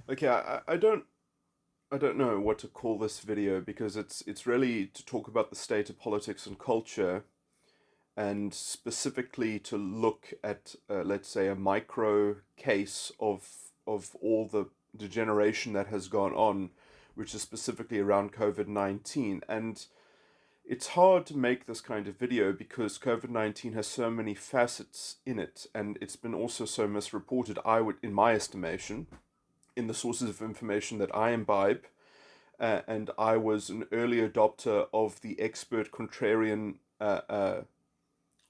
Okay, I don't know what to call this video because it's really to talk about the state of politics and culture, and specifically to look at let's say a micro case of all the degeneration that has gone on, which is specifically around COVID-19. And it's hard to make this kind of video because COVID-19 has so many facets in it, and it's been also so misreported, I would, in my estimation, in the sources of information that I imbibe. And I was an early adopter of the expert contrarian,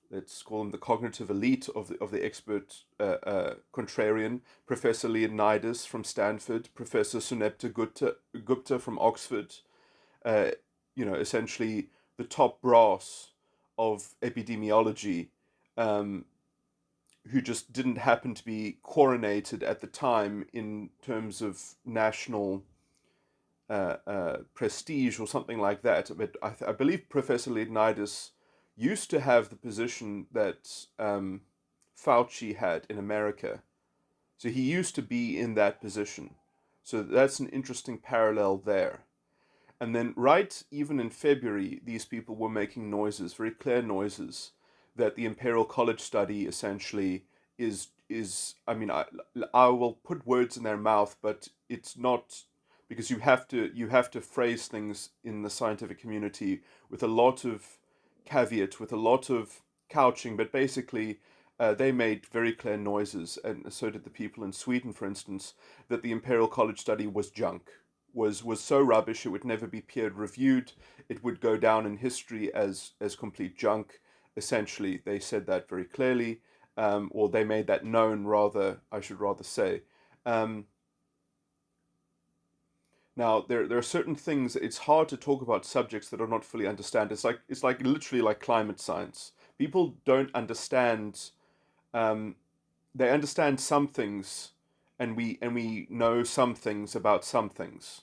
let's call him the cognitive elite of the expert contrarian, Professor Leonidas from Stanford, Professor Sunepta Gupta from Oxford, uh, essentially the top brass of epidemiology, um, who just didn't happen to be coronated at the time in terms of national prestige or something like that. But I believe Professor Leonidas used to have the position that Fauci had in America. So he used to be in that position. So that's an interesting parallel there. And then, right, even in February, these people were making noises, very clear noises, that the Imperial College study essentially is. I mean, I will put words in their mouth, but it's not, because you have to phrase things in the scientific community with a lot of caveat, with a lot of couching, but basically. They made very clear noises, and so did the people in Sweden, for instance, that the Imperial College study was junk, was so rubbish it would never be peer reviewed. It would go down in history as complete junk. Essentially, they said that very clearly, or they made that known. Rather, I should rather say. Um, Now, there are certain things. It's hard to talk about subjects that are not fully understand. It's like literally like climate science. People don't understand. Um, they understand some things, and we know some things about some things,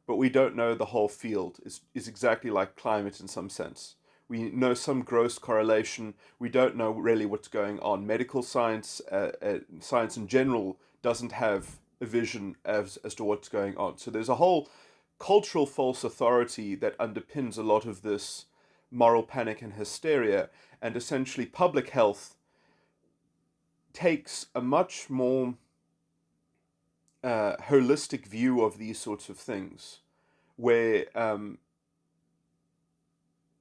but we don't know the whole field. Is exactly like climate in some sense. We know some gross correlation. We don't know really what's going on. Medical science, science in general, doesn't have a vision as to what's going on. So there's a whole cultural false authority that underpins a lot of this moral panic and hysteria, and essentially public health takes a much more holistic view of these sorts of things, where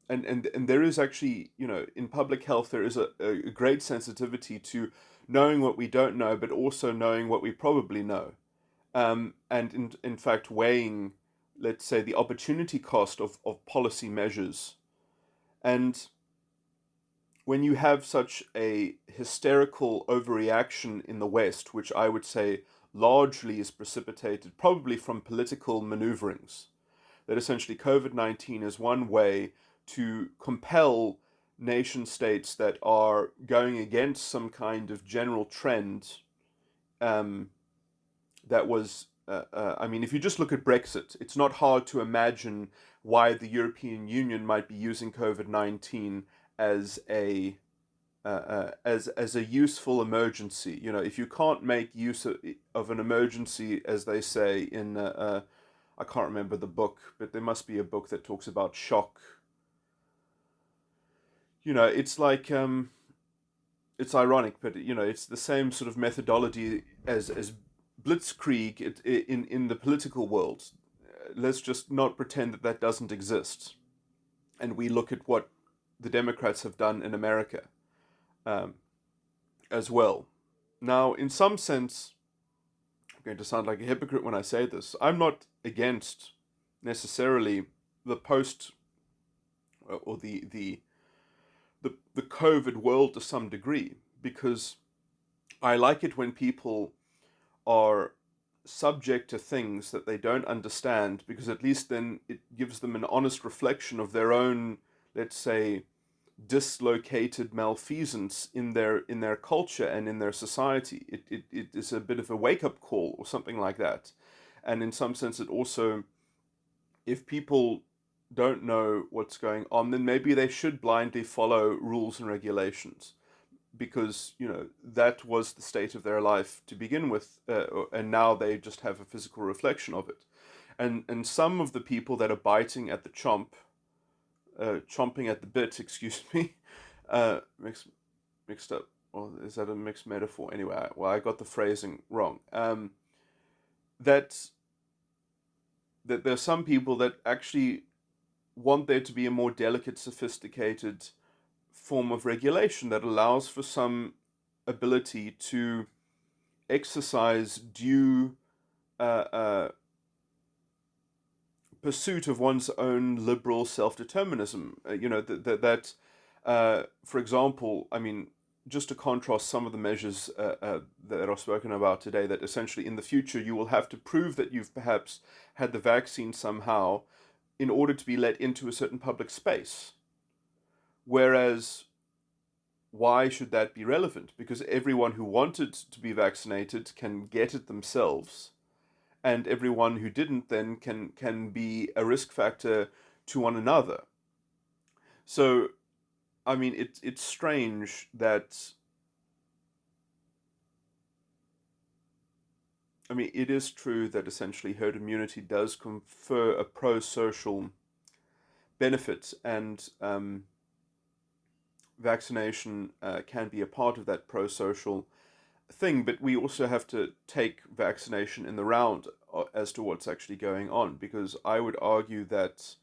and there is actually, in public health there is a great sensitivity to knowing what we don't know, but also knowing what we probably know, and in fact weighing, let's say, the opportunity cost of policy measures. And when you have such a hysterical overreaction in the West, which I would say largely is precipitated probably from political maneuverings, that essentially COVID-19 is one way to compel nation states that are going against some kind of general trend, um, that was. I mean, if you just look at Brexit, it's not hard to imagine why the European Union might be using COVID-19 as a useful emergency. If you can't make use of an emergency, as they say in I can't remember the book, but there must be a book that talks about shock. It's like, it's ironic, but it's the same sort of methodology as blitzkrieg in the political world. Let's just not pretend that that doesn't exist, and we look at what the Democrats have done in America, um, as well. Now, in some sense, I'm going to sound like a hypocrite when I say this. I'm not against necessarily the post, or the COVID world to some degree, because I like it when people are subject to things that they don't understand, because at least then it gives them an honest reflection of their own, let's say, dislocated malfeasance in their culture and in their society. It is a bit of a wake up call or something like that. And in some sense, it also, if people don't know what's going on, then maybe they should blindly follow rules and regulations. because that was the state of their life to begin with, and now they just have a physical reflection of it. And some of the people that are biting at the chomping at the bit, excuse me, mixed up. Well, is that a mixed metaphor? Anyway, I got the phrasing wrong. That there are some people that actually want there to be a more delicate, sophisticated form of regulation that allows for some ability to exercise due pursuit of one's own liberal self-determinism. For example, I mean, just to contrast some of the measures that are spoken about today, that essentially in the future you will have to prove that you've perhaps had the vaccine somehow in order to be let into a certain public space. Whereas, why should that be relevant? Because everyone who wanted to be vaccinated can get it themselves, and everyone who didn't then can be a risk factor to one another. So, I mean, it's strange that, I mean, it is true that essentially herd immunity does confer a pro-social benefit, and vaccination can be a part of that pro-social thing, but we also have to take vaccination in the round as to what's actually going on, because I would argue that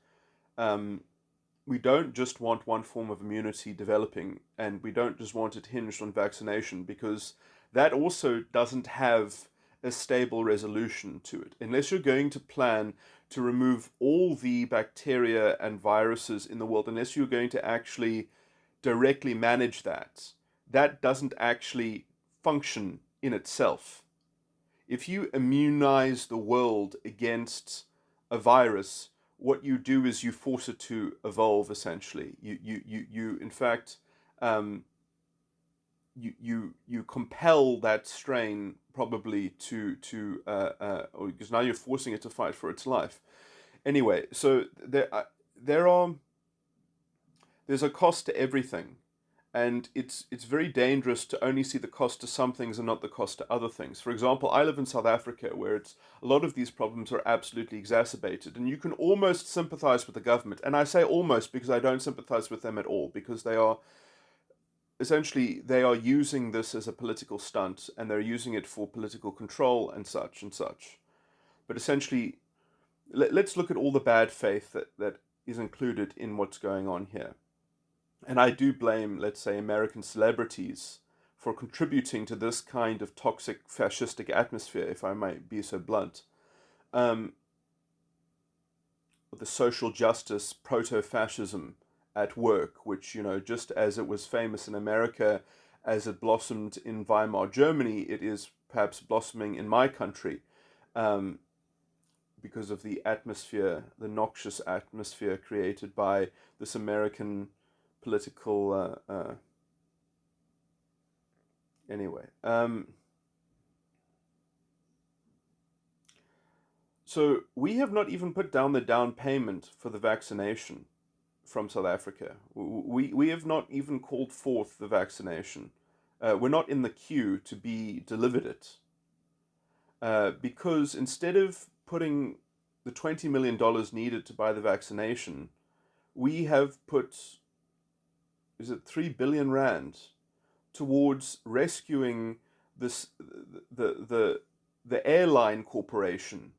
we don't just want one form of immunity developing, and we don't just want it hinged on vaccination, because that also doesn't have a stable resolution to it. Unless you're going to plan to remove all the bacteria and viruses in the world, unless you're going to actually directly manage that, that doesn't actually function in itself. If you immunize the world against a virus, what you do is you force it to evolve. Essentially, you in fact, you compel that strain probably to because now you're forcing it to fight for its life. Anyway, so there's a cost to everything, and it's very dangerous to only see the cost to some things and not the cost to other things. For example, I live in South Africa, where a lot of these problems are absolutely exacerbated, and you can almost sympathize with the government. And I say almost because I don't sympathize with them at all, because they are using this as a political stunt, and they're using it for political control and such and such. But essentially, let's look at all the bad faith that is included in what's going on here. And I do blame, let's say, American celebrities for contributing to this kind of toxic fascistic atmosphere, if I might be so blunt. The social justice proto-fascism at work, which, just as it was famous in America, as it blossomed in Weimar Germany, it is perhaps blossoming in my country, because of the atmosphere, the noxious atmosphere created by this American political anyway. So we have not even put down the down payment for the vaccination from South Africa. We have not even called forth the vaccination. We're not in the queue to be delivered it, because instead of putting the $20 million needed to buy the vaccination, we have put, is it 3 billion rand towards rescuing this the airline corporation,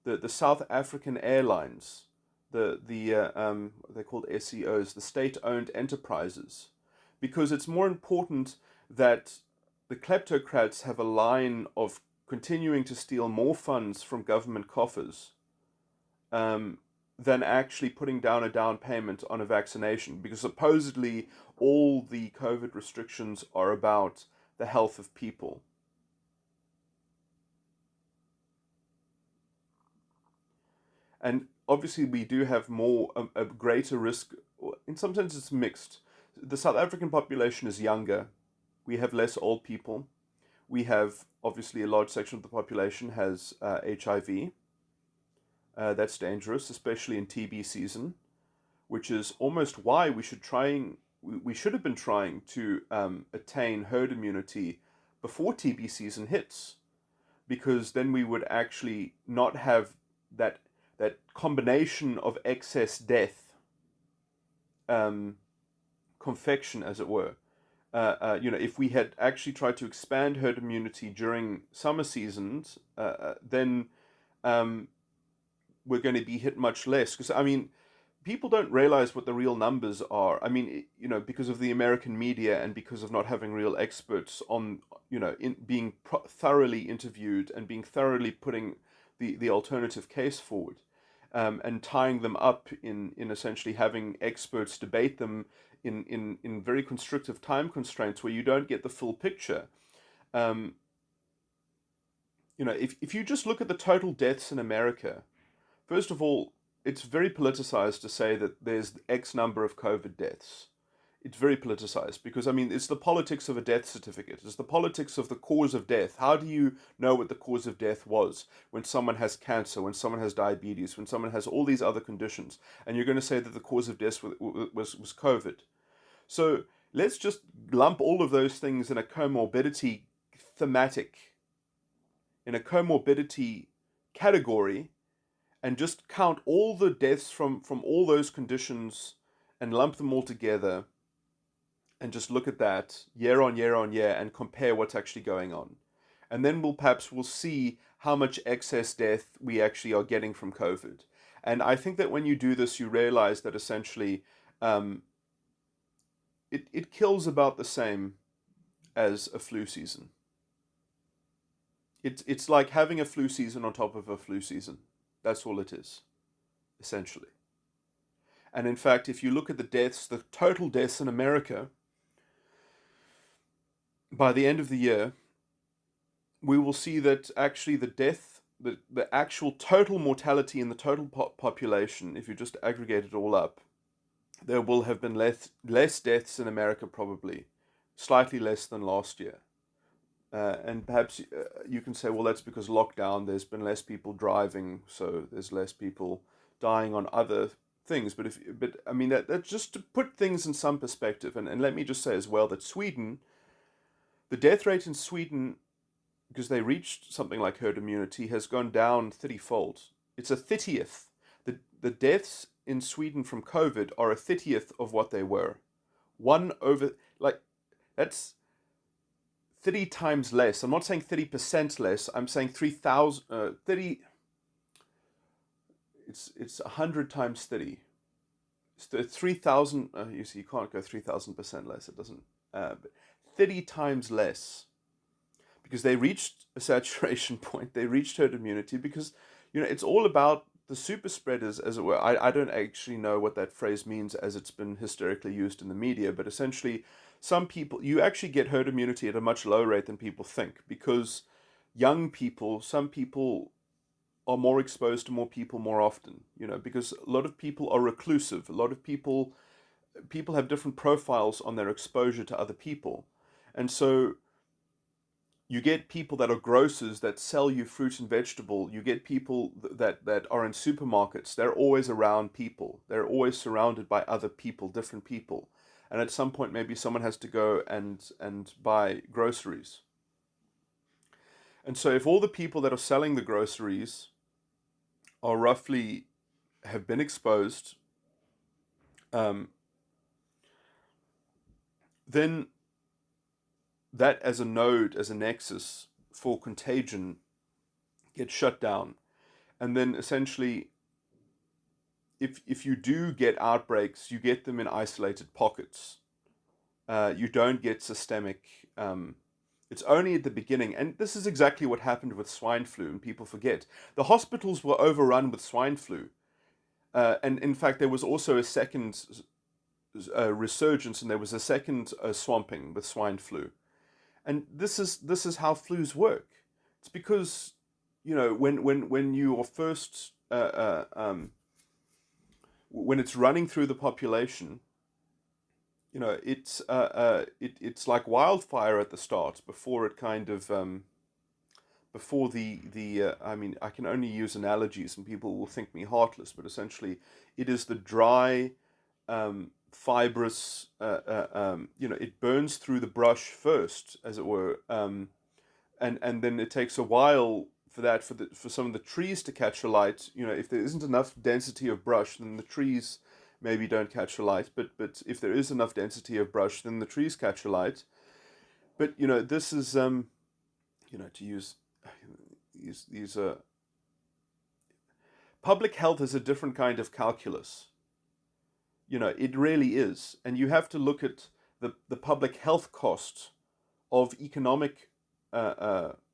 the South African Airlines, they're called SEOs, the state-owned enterprises, because it's more important that the kleptocrats have a line of continuing to steal more funds from government coffers, than actually putting down a down payment on a vaccination, because supposedly all the COVID restrictions are about the health of people. And obviously we do have a greater risk. In some sense it's mixed. The South African population is younger. We have less old people. We have, obviously, a large section of the population has HIV. That's dangerous, especially in TB season, which is almost why we should try and we should have been trying to attain herd immunity before TB season hits, because then we would actually not have that combination of excess death, um, confection, as it were. If we had actually tried to expand herd immunity during summer seasons, then um, we're going to be hit much less. Because, I mean, people don't realize what the real numbers are. I mean, because of the American media and because of not having real experts on, in being thoroughly interviewed and being thoroughly putting the alternative case forward, and tying them up in essentially having experts debate them in very constrictive time constraints where you don't get the full picture. Um, if you just look at the total deaths in America, first of all, it's very politicized to say that there's X number of COVID deaths. It's very politicized because, I mean, it's the politics of a death certificate. It's the politics of the cause of death. How do you know what the cause of death was when someone has cancer, when someone has diabetes, when someone has all these other conditions? And you're going to say that the cause of death was COVID. So let's just lump all of those things in a comorbidity thematic, in a comorbidity category, and just count all the deaths from all those conditions and lump them all together and just look at that year on year on year and compare what's actually going on. And then we'll see how much excess death we actually are getting from COVID. And I think that when you do this, you realize that essentially it kills about the same as a flu season. It's like having a flu season on top of a flu season. That's all it is, essentially. And in fact, if you look at the total deaths in America, by the end of the year, we will see that actually the actual total mortality in the total population, if you just aggregate it all up, there will have been less deaths in America, probably slightly less than last year. And perhaps you can say, well, that's because lockdown, there's been less people driving, so there's less people dying on other things. But I mean, that's just to put things in some perspective. And let me just say as well that the death rate in Sweden, because they reached something like herd immunity, has gone down 30-fold. It's a 30th. The deaths in Sweden from COVID are a 30th of what they were. That's 30 times less. I'm not saying 30% less. I'm saying 30. It's 100 times 30. It's 3,000. You see, you can't go 3,000% less. It doesn't. But 30 times less, because they reached a saturation point. They reached herd immunity because it's all about the super spreaders, as it were. I don't actually know what that phrase means as it's been hysterically used in the media, but essentially, you actually get herd immunity at a much lower rate than people think, because some people are more exposed to more people more often, because a lot of people are reclusive. A lot of people have different profiles on their exposure to other people. And so you get people that are grocers that sell you fruit and vegetable. You get people that are in supermarkets. They're always around people. They're always surrounded by other people, different people. And at some point, maybe someone has to go and buy groceries. And so if all the people that are selling the groceries are roughly have been exposed, um, then that as a node, as a nexus for contagion, gets shut down. And then essentially, if you do get outbreaks, you get them in isolated pockets. You don't get systemic. It's only at the beginning, and this is exactly what happened with swine flu, and people forget. The hospitals were overrun with swine flu. And in fact, there was also a second resurgence, and there was a second swamping with swine flu. And this is how flus work. It's because when you are first when it's running through the population, it's like wildfire at the start before it kind of before the I mean, I can only use analogies and people will think me heartless, but essentially it is the dry fibrous, it burns through the brush first, as it were, and then it takes a while for that for some of the trees to catch a light. If there isn't enough density of brush, then the trees maybe don't catch a light. But if there is enough density of brush, then the trees catch a light. But this is to use these public health is a different kind of calculus. It really is, and you have to look at the public health cost of economic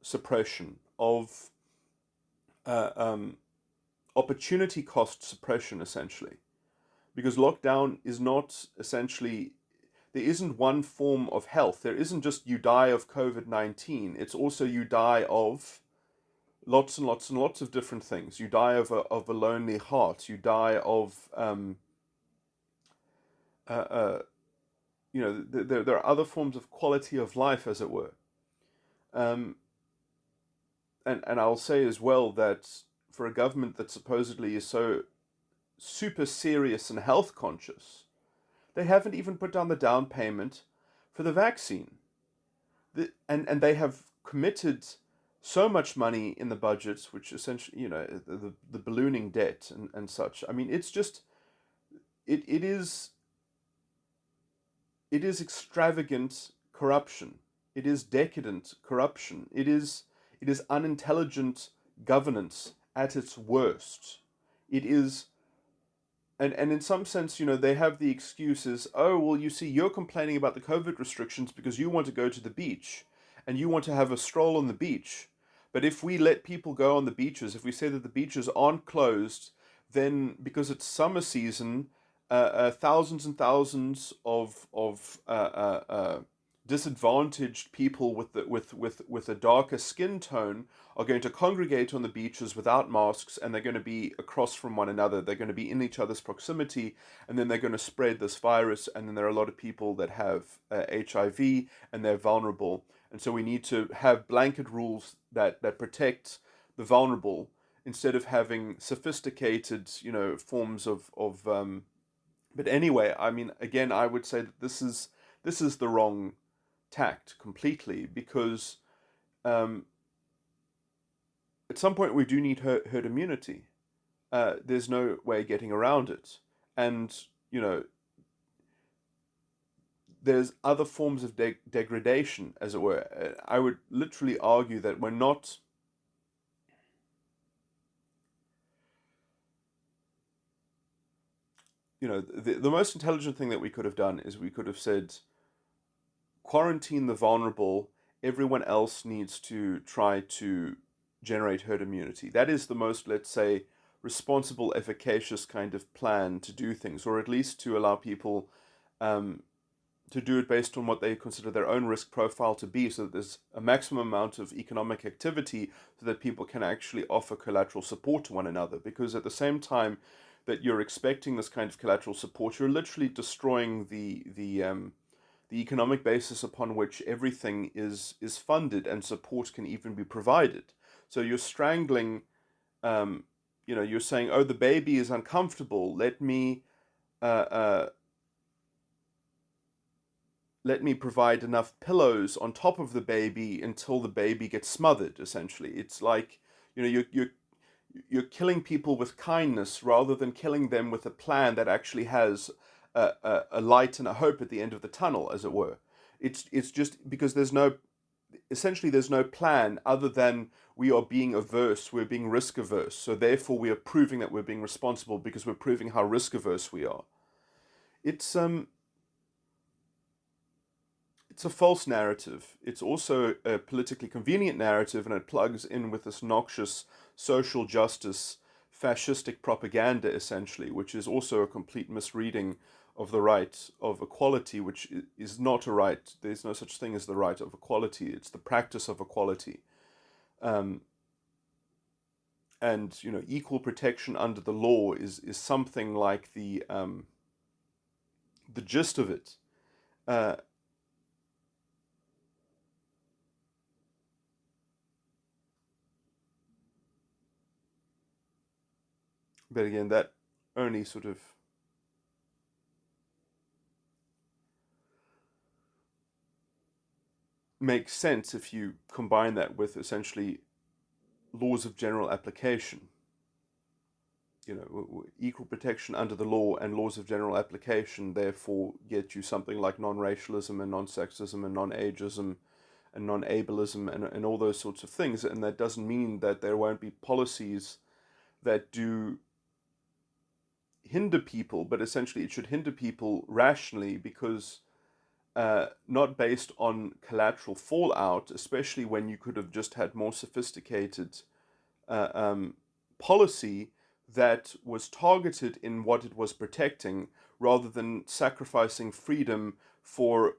suppression, of opportunity cost suppression, essentially. Because lockdown is not essentially, there isn't one form of health. There isn't just you die of COVID-19. It's also you die of lots and lots and lots of different things. You die of a lonely heart. You die of, there are other forms of quality of life, as it were. Um, and I'll say as well that for a government that supposedly is so super serious and health conscious, they haven't even put down the down payment for the vaccine. And they have committed so much money in the budgets, which essentially, the ballooning debt and such. I mean, it's just, it is extravagant corruption. It is decadent corruption. It is unintelligent governance at its worst. It is, and in some sense, they have the excuses. Oh, well, you see, you're complaining about the COVID restrictions because you want to go to the beach and you want to have a stroll on the beach. But if we let people go on the beaches, if we say that the beaches aren't closed, then because it's summer season, thousands and thousands of disadvantaged people with a darker skin tone are going to congregate on the beaches without masks, and they're going to be across from one another. They're going to be in each other's proximity, and then they're going to spread this virus. And then there are a lot of people that have HIV, and they're vulnerable. And so we need to have blanket rules that protect the vulnerable instead of having sophisticated, forms of. But anyway, I mean, again, I would say that this is the wrong tact completely, because at some point we do need herd immunity. There's no way getting around it, and there's other forms of degradation, as it were. I would literally argue that we're not. The most intelligent thing that we could have done is we could have said, quarantine the vulnerable, everyone else needs to try to generate herd immunity. That is the most, let's say, responsible, efficacious kind of plan to do things, or at least to allow people to do it based on what they consider their own risk profile to be, so that there's a maximum amount of economic activity so that people can actually offer collateral support to one another. Because at the same time that you're expecting this kind of collateral support, you're literally destroying the economic basis upon which everything is funded and support can even be provided. So you're strangling, you're saying, oh, the baby is uncomfortable. Let me provide enough pillows on top of the baby until the baby gets smothered. Essentially, it's like you're killing people with kindness rather than killing them with a plan that actually has a light and a hope at the end of the tunnel, as it were. It's just because there's no plan other than we are being averse, we're being risk averse. So therefore we are proving that we're being responsible because we're proving how risk averse we are. It's it's a false narrative. It's also a politically convenient narrative, and it plugs in with this noxious social justice, fascistic propaganda, essentially, which is also a complete misreading of the right of equality, which is not a right. There's no such thing as the right of equality. It's the practice of equality. Um, and equal protection under the law is something like the gist of it. Uh, but again, that only sort of makes sense if you combine that with essentially laws of general application. Equal protection under the law and laws of general application therefore get you something like non-racialism and non-sexism and non-ageism and non-ableism and all those sorts of things. And that doesn't mean that there won't be policies that do hinder people, but essentially it should hinder people rationally, because not based on collateral fallout, especially when you could have just had more sophisticated policy that was targeted in what it was protecting, rather than sacrificing freedom for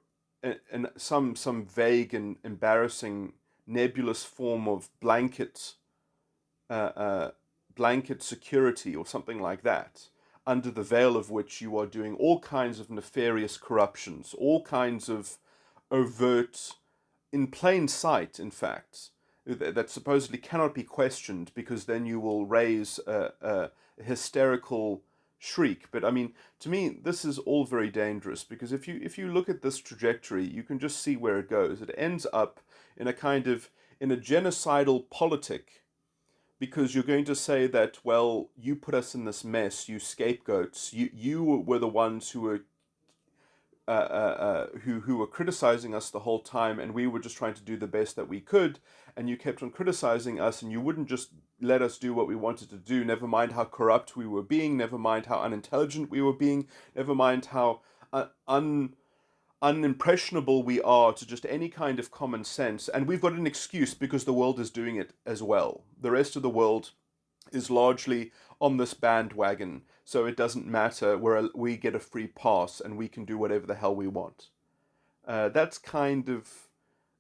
some vague and embarrassing nebulous form of blanket security or something like that, under the veil of which you are doing all kinds of nefarious corruptions, all kinds of overt, in plain sight, in fact, that supposedly cannot be questioned, because then you will raise a hysterical shriek. But I mean, to me, this is all very dangerous, because if you look at this trajectory, you can just see where it goes. It ends up in a genocidal politic, because you're going to say that, well, you put us in this mess, you scapegoats, you were the ones who were who were criticizing us the whole time, and we were just trying to do the best that we could, and you kept on criticizing us, and you wouldn't just let us do what we wanted to do, never mind how corrupt we were being, never mind how unintelligent we were being, never mind how unimpressionable we are to just any kind of common sense. And we've got an excuse, because the world is doing it as well. The rest of the world is largely on this bandwagon, so it doesn't matter. We get a free pass and we can do whatever the hell we want. That's kind of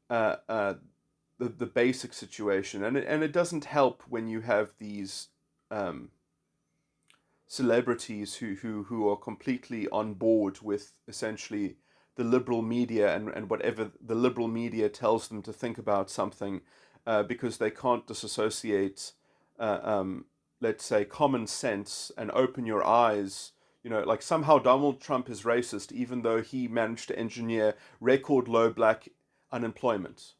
the basic situation, and it doesn't help when you have these celebrities who are completely on board with essentially the liberal media and whatever the liberal media tells them to think about something, because they can't disassociate, let's say, common sense and open your eyes. Like somehow Donald Trump is racist, even though he managed to engineer record low black unemployment.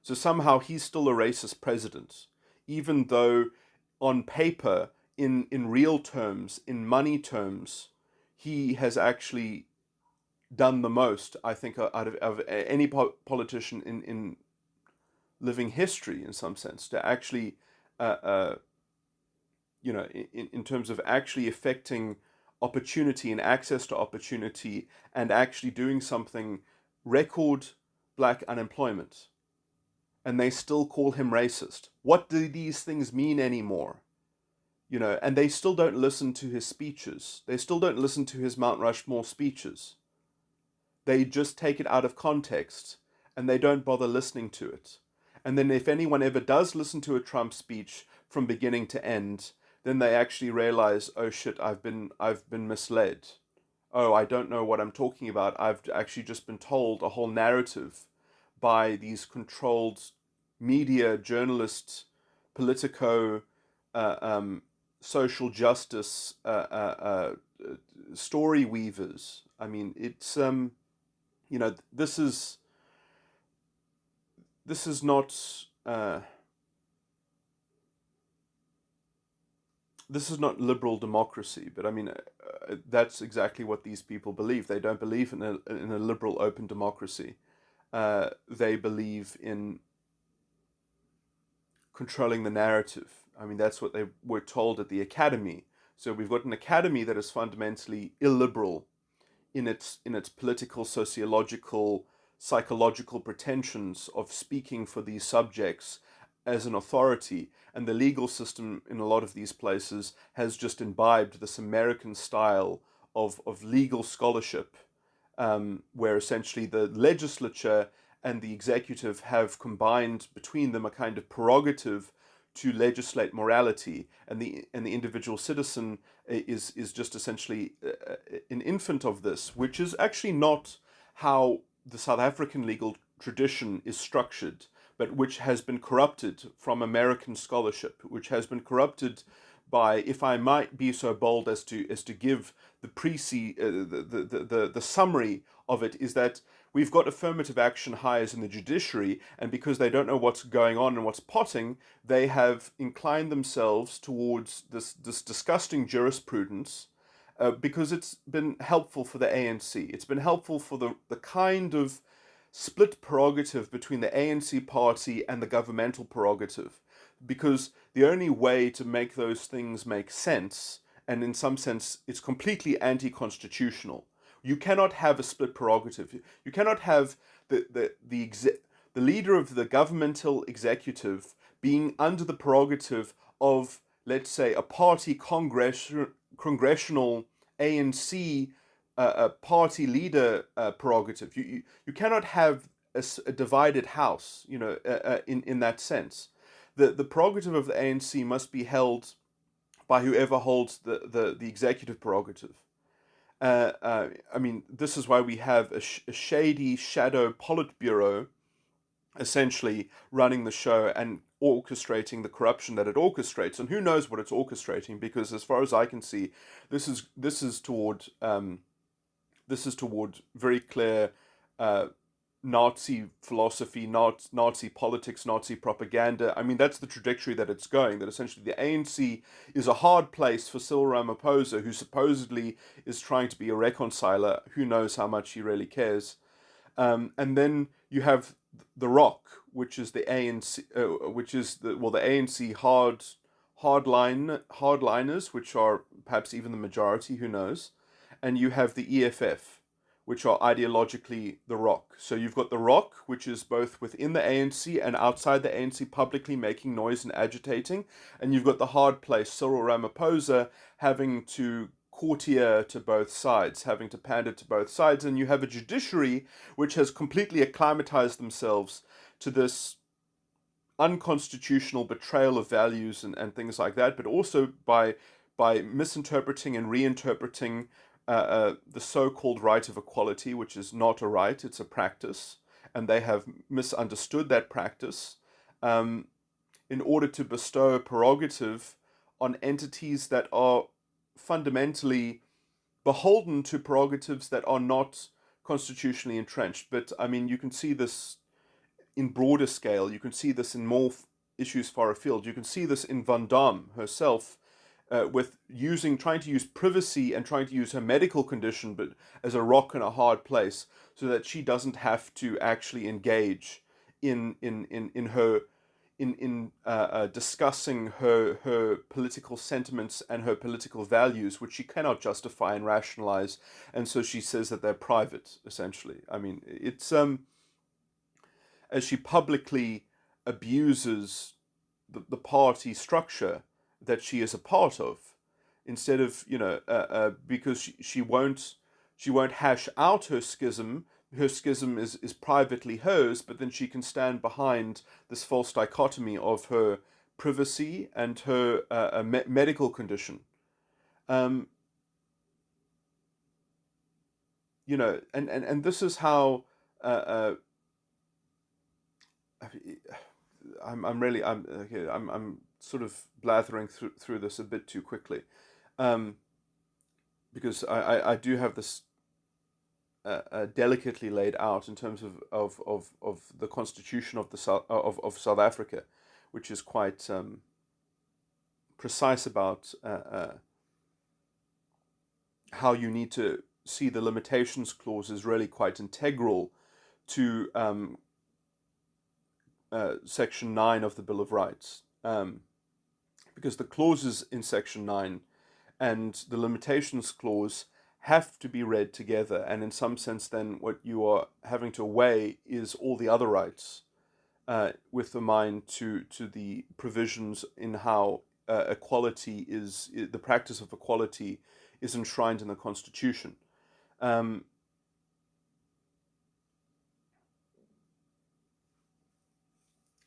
So somehow he's still a racist president, even though on paper, in real terms, in money terms, he has actually done the most, I think, out of any politician in living history, in some sense, to actually, in terms of actually affecting opportunity and access to opportunity, and actually doing something, record black unemployment. And they still call him racist. What do these things mean anymore? And they still don't listen to his speeches. They still don't listen to his Mount Rushmore speeches. They just take it out of context, and they don't bother listening to it. And then if anyone ever does listen to a Trump speech from beginning to end, then they actually realize, oh shit, I've been misled. Oh, I don't know what I'm talking about. I've actually just been told a whole narrative by these controlled media, journalists, politico, social justice story weavers. I mean, it's this is not this is not liberal democracy, but I mean, that's exactly what these people believe. They don't believe in a liberal open democracy. They believe in controlling the narrative. I mean, that's what they were told at the academy. So we've got an academy that is fundamentally illiberal in its political, sociological, psychological pretensions of speaking for these subjects as an authority. And the legal system in a lot of these places has just imbibed this American style of legal scholarship, where essentially the legislature and the executive have combined between them a kind of prerogative to legislate morality, and the individual citizen is just essentially an infant of this, which is actually not how the South African legal tradition is structured, but which has been corrupted from American scholarship, which has been corrupted by, if I might be so bold as to give the summary of it, is that we've got affirmative action hires in the judiciary, and because they don't know what's going on and what's potting, they have inclined themselves towards this disgusting jurisprudence because it's been helpful for the ANC. It's been helpful for the kind of split prerogative between the ANC party and the governmental prerogative. Because the only way to make those things make sense, and in some sense, it's completely anti constitutional. You cannot have a split prerogative. You cannot have the leader of the governmental executive being under the prerogative of, let's say, a party congressional ANC party leader prerogative. You cannot have a divided house, in that sense. The prerogative of the ANC must be held by whoever holds the executive prerogative. I mean, this is why we have a shady shadow Politburo essentially running the show and orchestrating the corruption that it orchestrates. And who knows what it's orchestrating? Because as far as I can see, this is toward very clear Nazi philosophy, Nazi politics, Nazi propaganda. I mean, that's the trajectory that it's going, that essentially the ANC is a hard place for Cyril Ramaphosa, who supposedly is trying to be a reconciler. Who knows how much he really cares. And then you have the Rock, which is the ANC, which is the ANC hardliners, which are perhaps even the majority. Who knows? And you have the EFF, which are ideologically the Rock. So you've got the Rock, which is both within the ANC and outside the ANC, publicly making noise and agitating, and you've got the hard place, Cyril Ramaphosa, having to courtier to both sides, having to pander to both sides, and you have a judiciary which has completely acclimatized themselves to this unconstitutional betrayal of values and things like that, but also by misinterpreting and reinterpreting the so-called right of equality, which is not a right, it's a practice, and they have misunderstood that practice in order to bestow a prerogative on entities that are fundamentally beholden to prerogatives that are not constitutionally entrenched. But I mean, you can see this in broader scale. You can see this in more issues far afield. You can see this in Van Damme herself, with trying to use privacy and trying to use her medical condition, but as a rock in a hard place, so that she doesn't have to actually engage in discussing her political sentiments and her political values, which she cannot justify and rationalize, and so she says that they're private. Essentially, I mean, it's as she publicly abuses the party structure that she is a part of, instead of because she won't hash out her schism. Her schism is privately hers, but then she can stand behind this false dichotomy of her privacy and her medical condition. And this is how I'm sort of blathering through this a bit too quickly, because I do have this delicately laid out in terms of the constitution of South Africa, which is quite precise about how you need to see the limitations clause is really quite integral to Section 9 of the Bill of Rights, because the clauses in Section 9 and the limitations clause have to be read together, and in some sense then what you are having to weigh is all the other rights, with the mind to the provisions in how equality is, the practice of equality is enshrined in the Constitution. And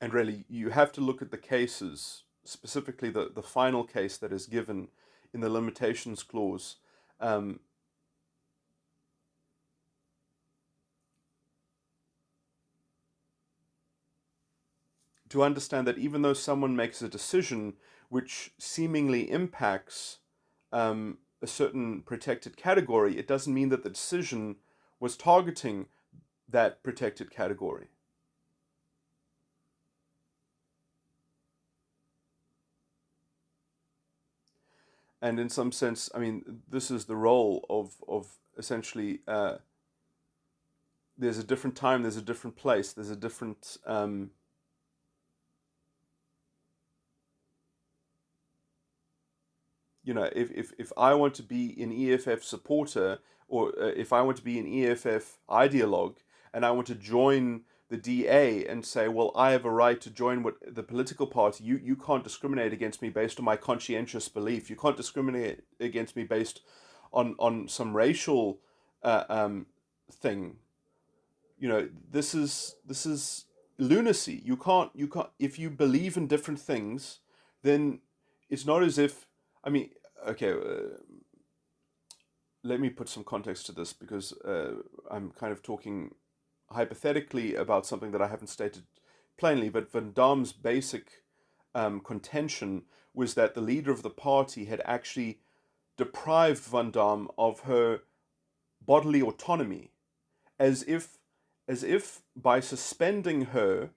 really, you have to look at the cases, specifically the final case that is given in the limitations clause, to understand that even though someone makes a decision which seemingly impacts a certain protected category, it doesn't mean that the decision was targeting that protected category. And in some sense, I mean, this is the role of essentially, there's a different time, there's a different place, there's a different, if I want to be an EFF supporter, or if I want to be an EFF ideologue, and I want to join the DA and say, well, I have a right to join what the political party. You can't discriminate against me based on my conscientious belief. You can't discriminate against me based on some racial thing. This is lunacy. You can't if you believe in different things, then it's not as if, I mean, okay, let me put some context to this, because I'm kind of talking hypothetically about something that I haven't stated plainly. But Van Damme's basic contention was that the leader of the party had actually deprived Van Damme of her bodily autonomy, as if by suspending her,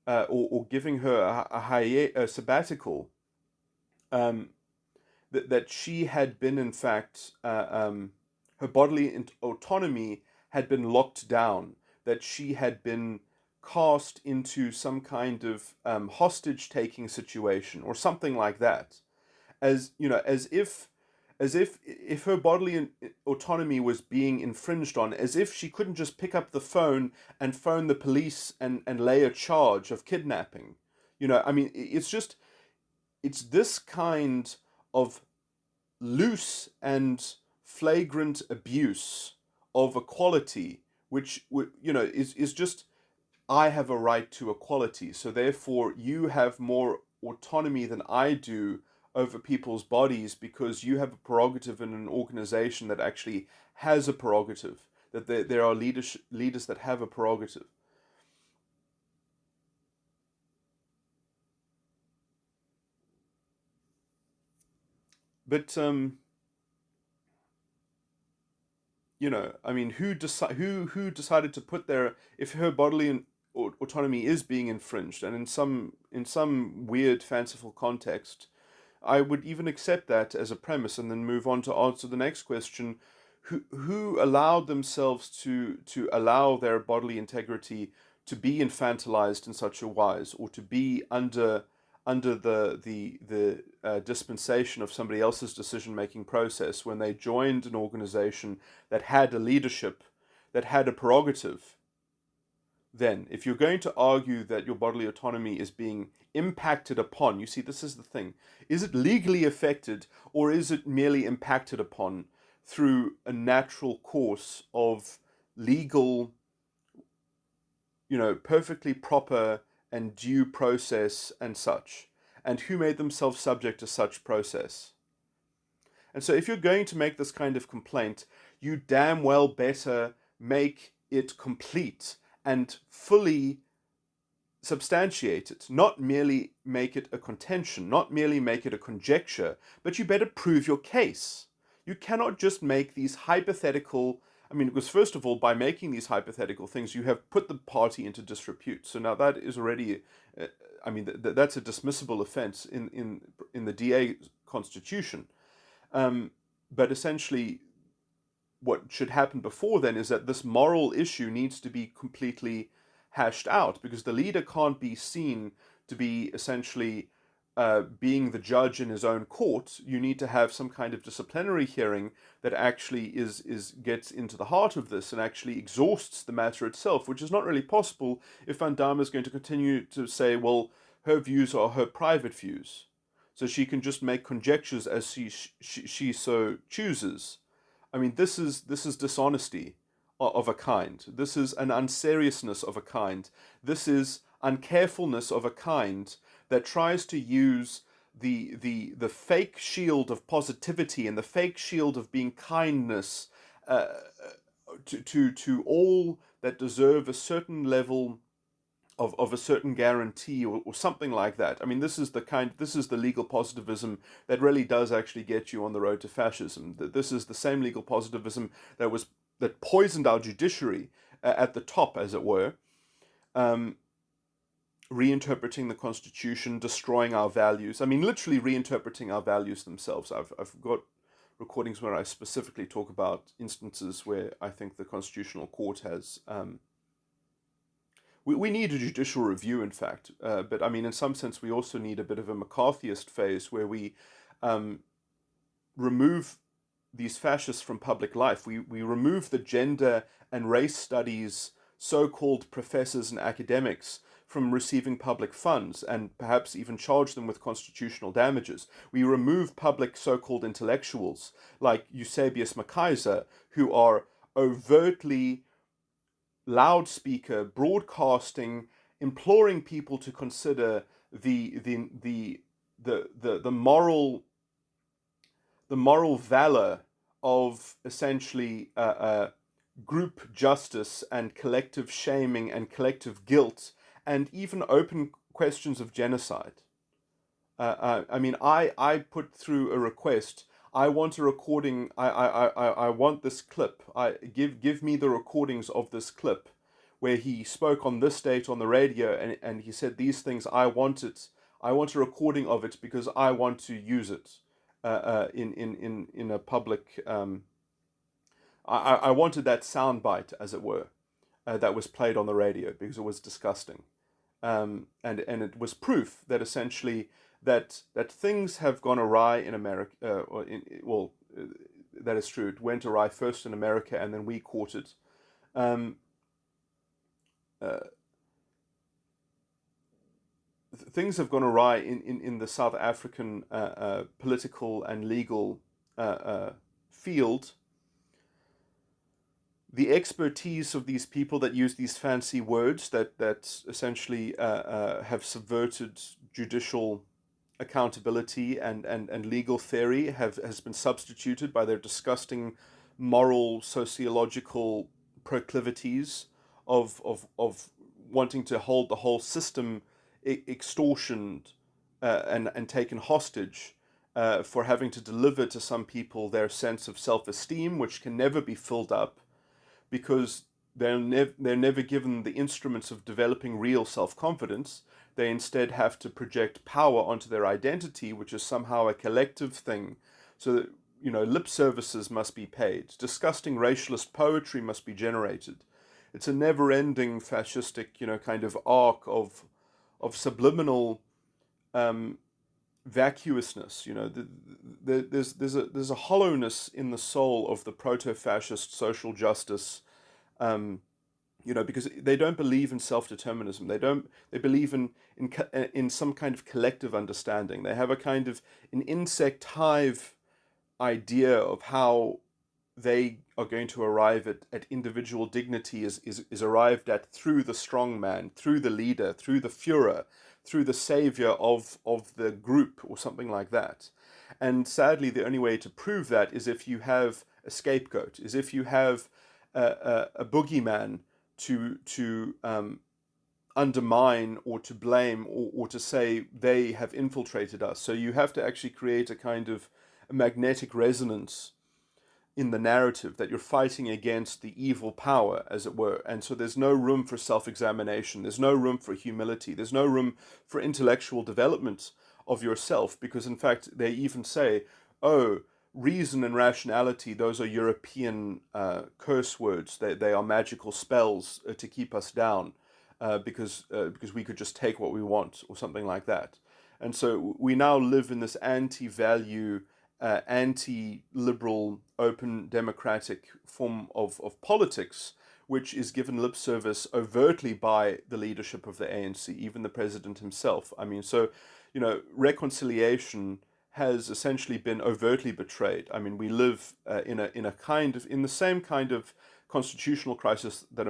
or giving her a sabbatical, um, that she had been, in fact, her bodily autonomy had been locked down, that she had been cast into some kind of hostage taking situation or something like that, as as if her bodily autonomy was being infringed on, as if she couldn't just pick up the phone and phone the police and lay a charge of kidnapping. I mean, it's this kind of loose and flagrant abuse of equality, which is just, I have a right to equality, so therefore you have more autonomy than I do over people's bodies, because you have a prerogative in an organization that actually has a prerogative, that there are leaders that have a prerogative. But I mean, who decided to put there, if her bodily autonomy is being infringed, and in some weird fanciful context, I would even accept that as a premise, and then move on to answer the next question: who allowed themselves to allow their bodily integrity to be infantilized in such a wise, or to be under the dispensation of somebody else's decision making process, when they joined an organization that had a leadership, that had a prerogative? Then, if you're going to argue that your bodily autonomy is being impacted upon, you see, this is the thing. Is it legally affected, or is it merely impacted upon through a natural course of legal, perfectly proper and due process and such? And who made themselves subject to such process? And so, if you're going to make this kind of complaint, you damn well better make it complete and fully substantiate it, not merely make it a contention, not merely make it a conjecture, but you better prove your case. You cannot just make these hypothetical, I mean, because first of all, by making these hypothetical things, you have put the party into disrepute. So now that is already, I mean, that's a dismissible offense in the DA constitution. But essentially, what should happen before then is that this moral issue needs to be completely hashed out, because the leader can't be seen to be essentially being the judge in his own court. You need to have some kind of disciplinary hearing that actually is gets into the heart of this and actually exhausts the matter itself, which is not really possible if Van Damme is going to continue to say, well, her views are her private views, so she can just make conjectures as she so chooses. I mean, this is dishonesty of a kind. This is an unseriousness of a kind. This is uncarefulness of a kind that tries to use the fake shield of positivity and the fake shield of being kindness, uh, to all that deserve a certain level of a certain guarantee, or something like that. I mean, this is the legal positivism that really does actually get you on the road to fascism. This is the same legal positivism that poisoned our judiciary, at the top, as it were, um, reinterpreting the Constitution, destroying our values. I mean, literally reinterpreting our values themselves. I've got recordings where I specifically talk about instances where I think the Constitutional Court has. We need a judicial review, in fact, but I mean, in some sense, we also need a bit of a McCarthyist phase where we um, remove these fascists from public life. We remove the gender and race studies so-called professors and academics from receiving public funds and perhaps even charge them with constitutional damages. We remove public so-called intellectuals like Eusebius Mackiser, who are overtly loudspeaker broadcasting, imploring people to consider the moral valor of essentially group justice and collective shaming and collective guilt and even open questions of genocide. I mean, I put through a request. I want a recording. I want this clip. Give me the recordings of this clip where he spoke on this date on the radio and he said these things. I want it. I want a recording of it because I want to use it in a public. I wanted that soundbite, as it were, that was played on the radio because it was disgusting, and it was proof that essentially that things have gone awry in America. That is true. It went awry first in America, and then we caught it. Um, uh, Things have gone awry in the South African political and legal field. The expertise of these people that use these fancy words that essentially have subverted judicial accountability and legal theory has been substituted by their disgusting moral sociological proclivities of wanting to hold the whole system extortioned and taken hostage for having to deliver to some people their sense of self-esteem, which can never be filled up because they're never given the instruments of developing real self-confidence. They instead have to project power onto their identity, which is somehow a collective thing. So that, lip services must be paid. Disgusting racialist poetry must be generated. It's a never-ending fascistic, kind of arc of subliminal vacuousness. There's a hollowness in the soul of the proto-fascist social justice. Because they don't believe in self-determinism. They believe in some kind of collective understanding. They have a kind of an insect hive idea of how they are going to arrive at individual dignity is arrived at through the strong man, through the leader, through the Führer, through the savior of the group or something like that. And sadly, the only way to prove that is if you have a scapegoat, is if you have a boogeyman to undermine or to blame or to say they have infiltrated us. So you have to actually create a kind of a magnetic resonance in the narrative that you're fighting against the evil power, as it were. And so there's no room for self-examination. There's no room for humility. There's no room for intellectual development of yourself because, in fact, they even say, oh, reason and rationality, those are European curse words. They are magical spells to keep us down because we could just take what we want or something like that. And so we now live in this anti-value, anti-liberal, open democratic form of politics, which is given lip service overtly by the leadership of the ANC, even the president himself. I mean, so, reconciliation has essentially been overtly betrayed. I mean, we live in the same kind of constitutional crisis that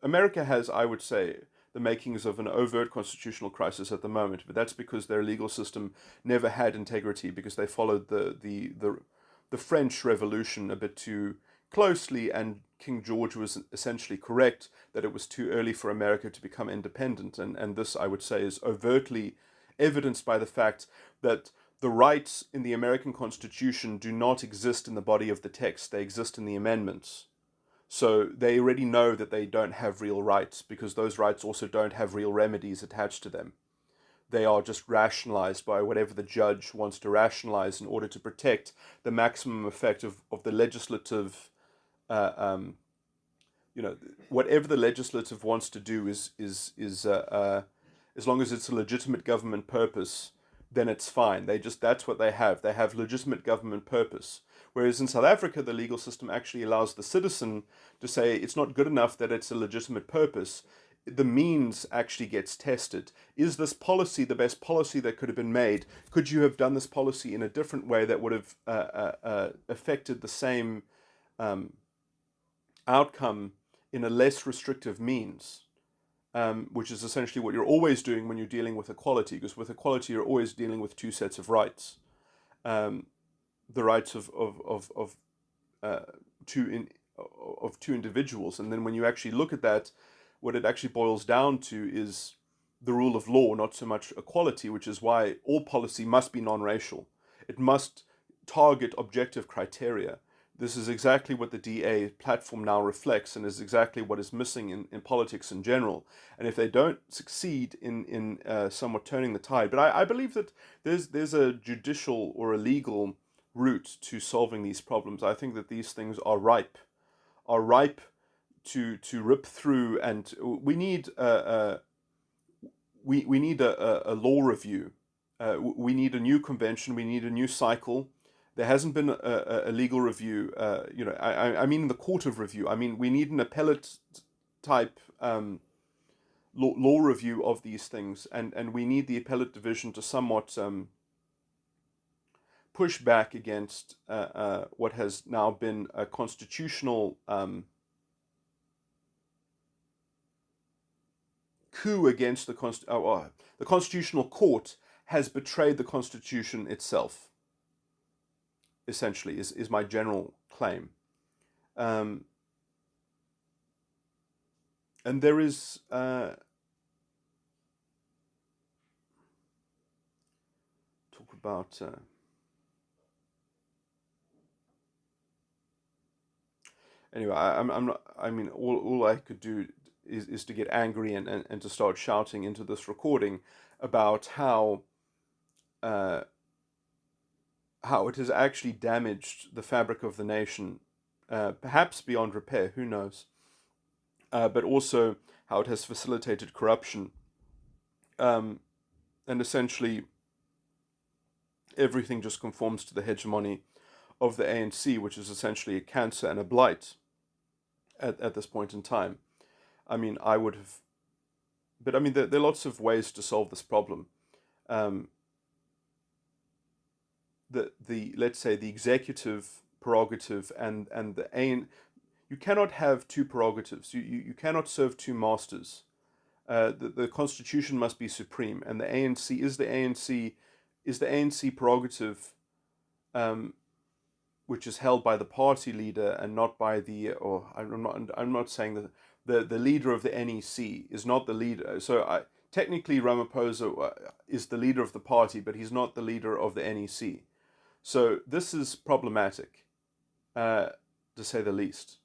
America has, I would say, the makings of an overt constitutional crisis at the moment. But that's because their legal system never had integrity because they followed the French Revolution a bit too closely, and King George was essentially correct that it was too early for America to become independent. And this, I would say, is overtly evidenced by the fact that the rights in the American Constitution do not exist in the body of the text. They exist in the amendments. So they already know that they don't have real rights because those rights also don't have real remedies attached to them. They are just rationalized by whatever the judge wants to rationalize in order to protect the maximum effect of the legislative, uh, um, whatever the legislative wants to do is as long as it's a legitimate government purpose, then it's fine. That's what they have. They have legitimate government purpose. Whereas in South Africa, the legal system actually allows the citizen to say it's not good enough that it's a legitimate purpose. The means actually gets tested. Is this policy the best policy that could have been made? Could you have done this policy in a different way that would have affected the same um, outcome in a less restrictive means? Which is essentially what you're always doing when you're dealing with equality, because with equality you're always dealing with two sets of rights, um, the rights of uh, two in, of two individuals, and then when you actually look at that, what it actually boils down to is the rule of law, not so much equality, which is why all policy must be non-racial. It must target objective criteria. This is exactly what the DA platform now reflects and is exactly what is missing in politics in general. And if they don't succeed in somewhat turning the tide, but I believe that there's a judicial or a legal route to solving these problems. I think that these things are ripe to rip through, and we need a law review. We need a new convention. We need a new cycle. There hasn't been a legal review. I mean, the court of review. I mean, we need an appellate type law review of these things, and we need the appellate division to somewhat push back against what has now been a constitutional coup against the constitutional court has betrayed the constitution itself. Essentially, is my general claim, um, and there is talk about anyway. I'm not. I mean, all I could do is to get angry and to start shouting into this recording about uh, how it has actually damaged the fabric of the nation, perhaps beyond repair, who knows, but also how it has facilitated corruption, um, and essentially everything just conforms to the hegemony of the ANC, which is essentially a cancer and a blight at this point in time. I mean, I would have, but I mean, there are lots of ways to solve this problem. Um, the let's say the executive prerogative and the AN, you cannot have two prerogatives. You cannot serve two masters. The constitution must be supreme, and the ANC is the ANC prerogative, um, which is held by the party leader and not by the. Or I'm not saying that the leader of the NEC is not the leader. So technically Ramaphosa is the leader of the party, but he's not the leader of the NEC. So this is problematic, uh, to say the least.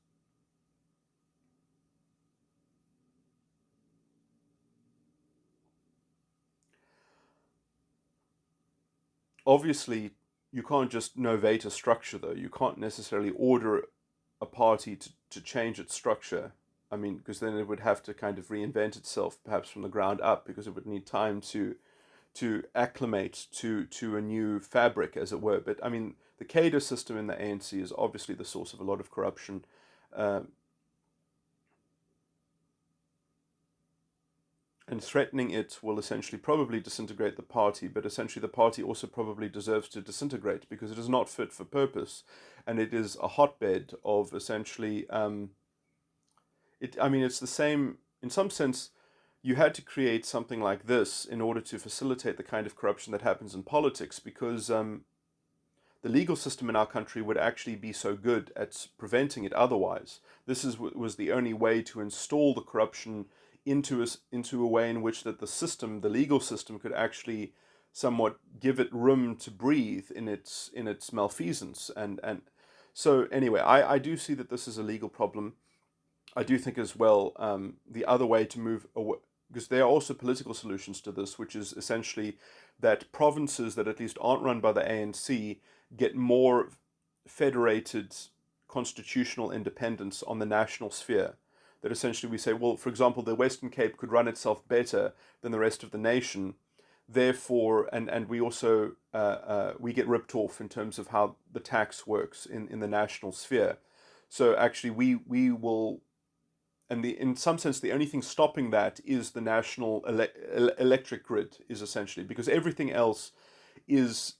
Obviously, you can't just novate a structure, though. You can't necessarily order a party to change its structure. I mean, because then it would have to kind of reinvent itself, perhaps from the ground up, because it would need time to acclimate to a new fabric, as it were. But I mean, the cadre system in the ANC is obviously the source of a lot of corruption. Um, and threatening it will essentially probably disintegrate the party, but essentially the party also probably deserves to disintegrate because it is not fit for purpose, and it is a hotbed of essentially it. I mean, it's the same in some sense. You had to create something like this in order to facilitate the kind of corruption that happens in politics, because the legal system in our country would actually be so good at preventing it otherwise. This was the only way to install the corruption into a way in which that the legal system, could actually somewhat give it room to breathe in its malfeasance. And so anyway, I do see that this is a legal problem. I do think as well, the other way to move away, because there are also political solutions to this, which is essentially that provinces that at least aren't run by the ANC get more federated constitutional independence on the national sphere. That essentially we say, well, for example, the Western Cape could run itself better than the rest of the nation. Therefore, and we also we get ripped off in terms of how the tax works in the national sphere. So actually, we will, and in some sense the only thing stopping that is the national electric grid, is essentially because everything else is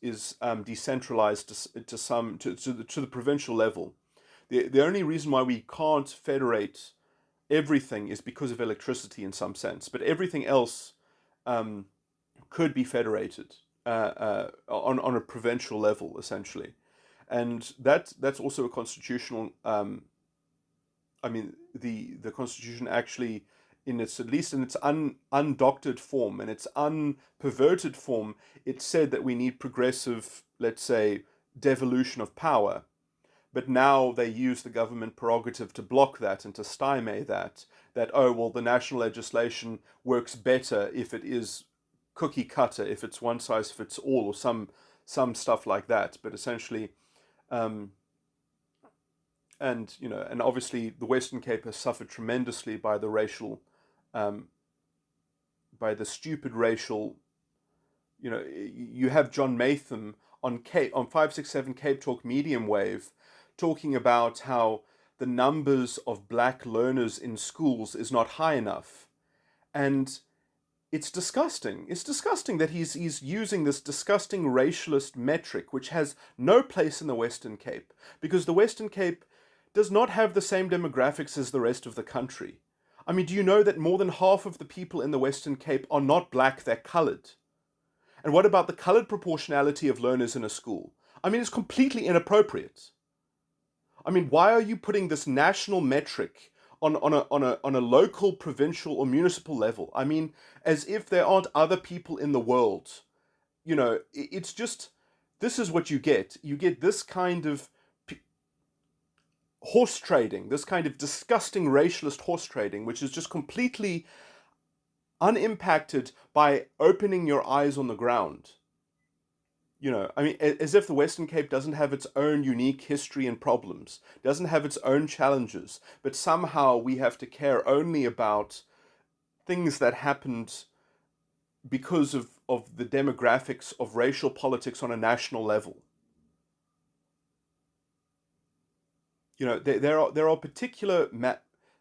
decentralized to the provincial level. The only reason why we can't federate everything is because of electricity in some sense, but everything else um, could be federated on a provincial level essentially, and that's also a constitutional I mean, the Constitution actually, in its at least in its undoctored form and its unperverted form, it said that we need progressive, let's say, devolution of power. But now they use the government prerogative to block that and to stymie that. That, oh well, the national legislation works better if it is cookie cutter, if it's one size fits all, or some stuff like that. But essentially, um, and and obviously the Western Cape has suffered tremendously by the racial, um, by the stupid racial. You have John Matham on 567 Cape Talk medium wave, talking about how the numbers of black learners in schools is not high enough, and it's disgusting. It's disgusting that he's using this disgusting racialist metric, which has no place in the Western Cape, because the Western Cape does not have the same demographics as the rest of the country. I mean, do you know that more than half of the people in the Western Cape are not black, they're coloured? And what about the coloured proportionality of learners in a school? I mean, it's completely inappropriate. I mean, why are you putting this national metric on a local, provincial, or municipal level? I mean, as if there aren't other people in the world. It's just, this is what you get. You get this kind of horse trading, this kind of disgusting racialist horse trading, which is just completely unimpacted by opening your eyes on the ground. I mean, as if the Western Cape doesn't have its own unique history and problems, doesn't have its own challenges, but somehow we have to care only about things that happened because of the demographics of racial politics on a national level. There are particular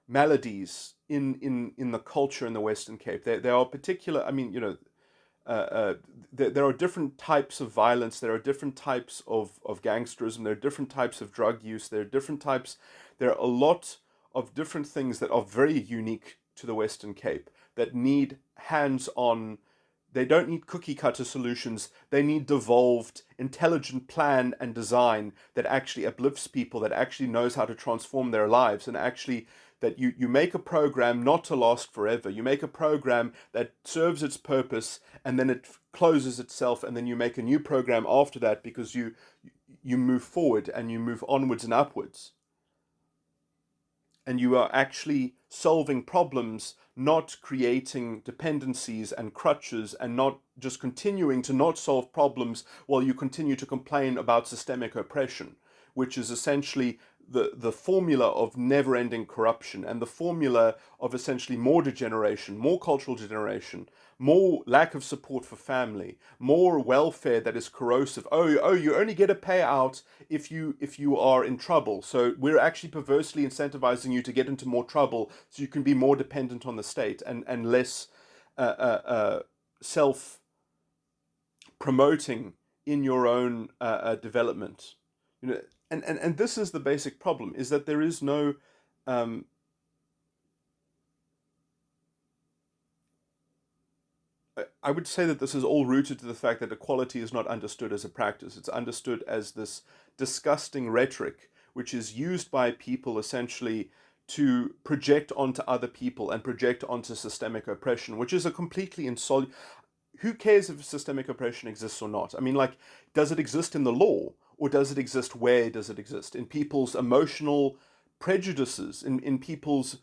maladies in the culture in the Western Cape. There are particular. I mean, there are different types of violence. There are different types of gangsterism. There are different types of drug use. There are different types. There are a lot of different things that are very unique to the Western Cape that need hands-on. They don't need cookie cutter solutions. They need devolved, intelligent plan and design that actually uplifts people, that actually knows how to transform their lives, and actually that you make a program not to last forever. You make a program that serves its purpose and then it closes itself, and then you make a new program after that because you move forward and you move onwards and upwards. And you are actually solving problems, not creating dependencies and crutches, and not just continuing to not solve problems while you continue to complain about systemic oppression, which is essentially the formula of never-ending corruption and the formula of essentially more degeneration, more cultural degeneration, more lack of support for family, more welfare that is corrosive. Oh, you only get a payout if you are in trouble. So we're actually perversely incentivizing you to get into more trouble so you can be more dependent on the state and less self promoting in your own development. And this is the basic problem: is that there is no um, I would say that this is all rooted to the fact that equality is not understood as a practice. It's understood as this disgusting rhetoric, which is used by people essentially to project onto other people and project onto systemic oppression, which is a completely insoluble. Who cares if systemic oppression exists or not? I mean, like, does it exist in the law, or does it exist? Where does it exist? In people's emotional prejudices, in people's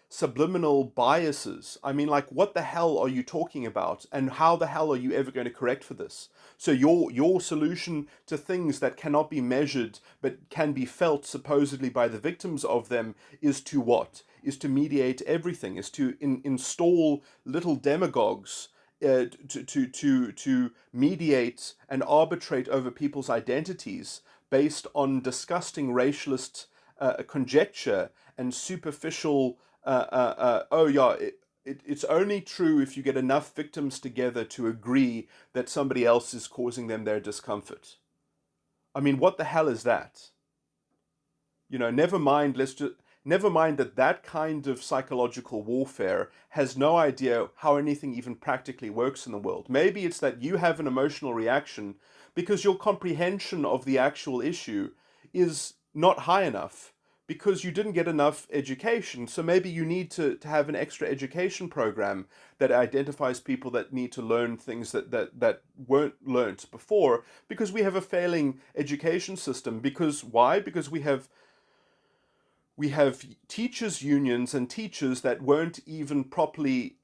subliminal biases. I mean, like, what the hell are you talking about? And how the hell are you ever going to correct for this? So your solution to things that cannot be measured but can be felt supposedly by the victims of them is to what? Is to mediate everything, is to install little demagogues to mediate and arbitrate over people's identities based on disgusting racialist conjecture and superficial, oh yeah, it's only true if you get enough victims together to agree that somebody else is causing them their discomfort. I mean, what the hell is that? You know, never mind that that kind of psychological warfare has no idea how anything even practically works in the world. Maybe it's that you have an emotional reaction because your comprehension of the actual issue is not high enough because you didn't get enough education. So maybe you need to have an extra education program that identifies people that need to learn things that weren't learnt before, because we have a failing education system. Because why? Because we have teachers' unions and teachers that weren't even properly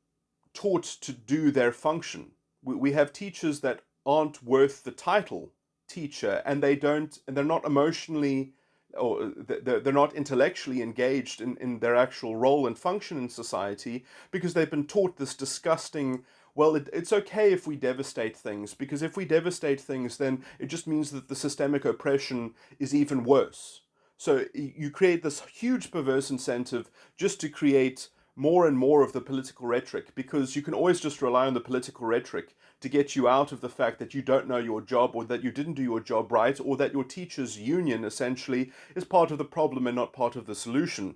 taught to do their function. We have teachers that aren't worth the title teacher, and they're not emotionally, or they're not intellectually engaged in their actual role and function in society, because they've been taught this disgusting, well, it's okay if we devastate things, because if we devastate things, then it just means that the systemic oppression is even worse. So you create this huge perverse incentive just to create more and more of the political rhetoric, because you can always just rely on the political rhetoric to get you out of the fact that you don't know your job, or that you didn't do your job right, or that your teachers' union essentially is part of the problem and not part of the solution,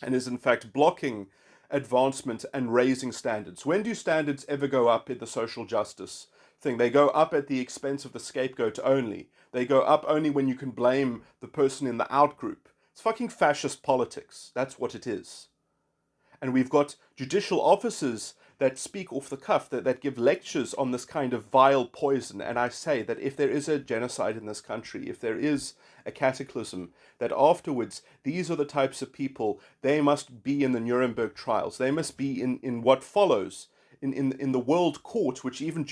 and is in fact blocking advancement and raising standards. When do standards ever go up in the social justice thing? They go up at the expense of the scapegoat only. They go up only when you can blame the person in the out group. It's fucking fascist politics. That's what it is. And we've got judicial officers that speak off the cuff, that give lectures on this kind of vile poison. And I say that if there is a genocide in this country, if there is a cataclysm, that afterwards these are the types of people, they must be in the Nuremberg trials. They must be in what follows, in the world court, which even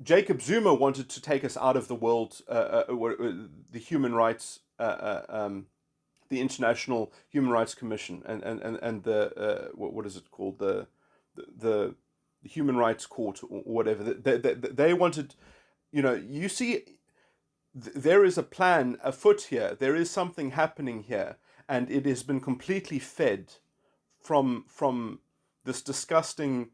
Jacob Zuma wanted to take us out of the world, the human rights, the International Human Rights Commission, and the what is it called, the Human Rights Court, or whatever. They wanted, you see, there is a plan afoot here. There is something happening here, and it has been completely fed from this disgusting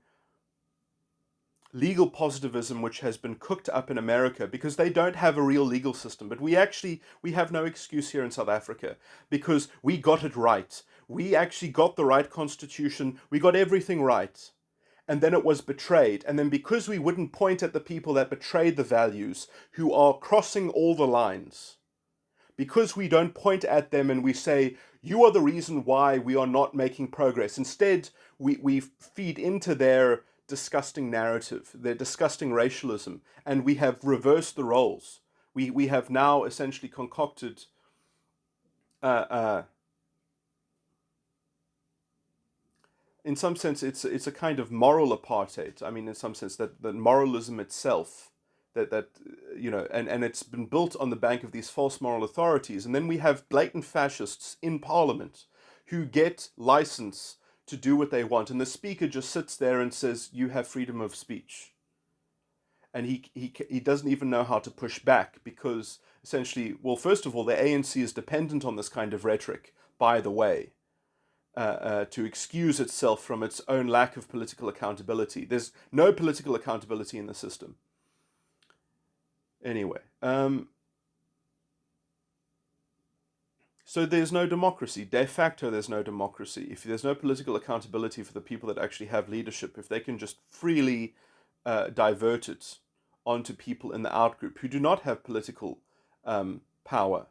legal positivism which has been cooked up in America, because they don't have a real legal system. But we have no excuse here in South Africa, because we got it right. We actually got the right constitution. We got everything right. And then it was betrayed. And then because we wouldn't point at the people that betrayed the values, who are crossing all the lines, because we don't point at them and we say, you are the reason why we are not making progress. Instead, we feed into their disgusting narrative, their disgusting racialism, and we have reversed the roles. We have now essentially concocted in some sense, it's a kind of moral apartheid. I mean, in some sense, that moralism itself, and it's been built on the bank of these false moral authorities. And then we have blatant fascists in parliament who get license to do what they want, and the speaker just sits there and says, "You have freedom of speech," and he doesn't even know how to push back, because essentially, well, first of all, the ANC is dependent on this kind of rhetoric, by the way. To excuse itself from its own lack of political accountability. There's no political accountability in the system. Anyway, so there's no democracy. De facto, there's no democracy. If there's no political accountability for the people that actually have leadership, if they can just freely divert it onto people in the outgroup who do not have political power,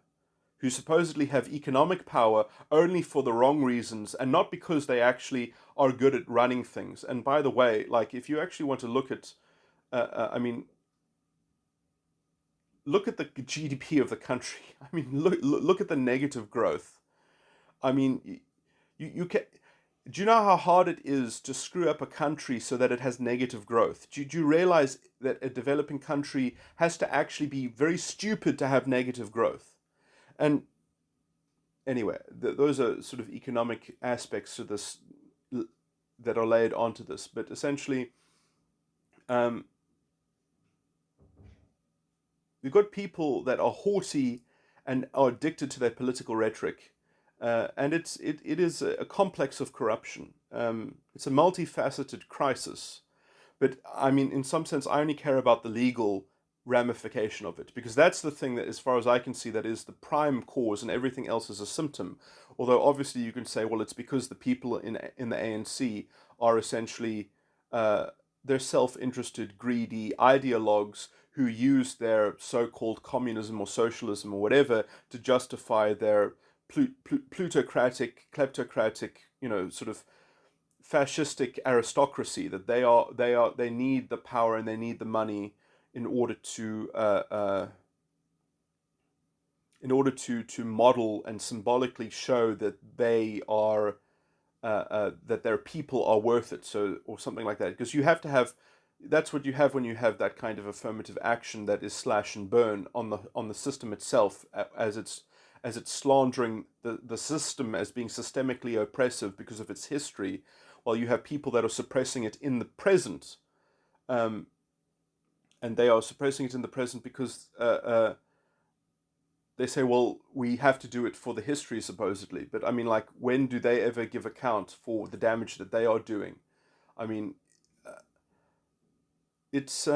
who supposedly have economic power only for the wrong reasons, and not because they actually are good at running things. And by the way, like, if you actually want to look at, look at the GDP of the country. I mean, look at the negative growth. I mean, you can. Do you know how hard it is to screw up a country so that it has negative growth? Do you realize that a developing country has to actually be very stupid to have negative growth? And anyway, those are sort of economic aspects to this that are laid onto this. But essentially, um, we've got people that are haughty and are addicted to their political rhetoric. And it is a complex of corruption. It's a multifaceted crisis. But I mean, in some sense, I only care about the legal ramification of it because that's the thing that, as far as I can see, that is the prime cause, and everything else is a symptom. Although obviously you can say, well, it's because the people in the ANC are essentially they're self-interested, greedy ideologues who use their so-called communism or socialism or whatever to justify their plutocratic, kleptocratic, sort of fascistic aristocracy, that they need the power and they need the money in order to to model and symbolically show that they are that their people are worth it, so, or something like that, because you have to have, that's what you have when you have that kind of affirmative action that is slash and burn on the system itself, as it's slandering the system as being systemically oppressive because of its history, while you have people that are suppressing it in the present, um, and they are suppressing it in the present because they say, well, we have to do it for the history, supposedly. But I mean, like, when do they ever give account for the damage that they are doing? I mean, uh, it's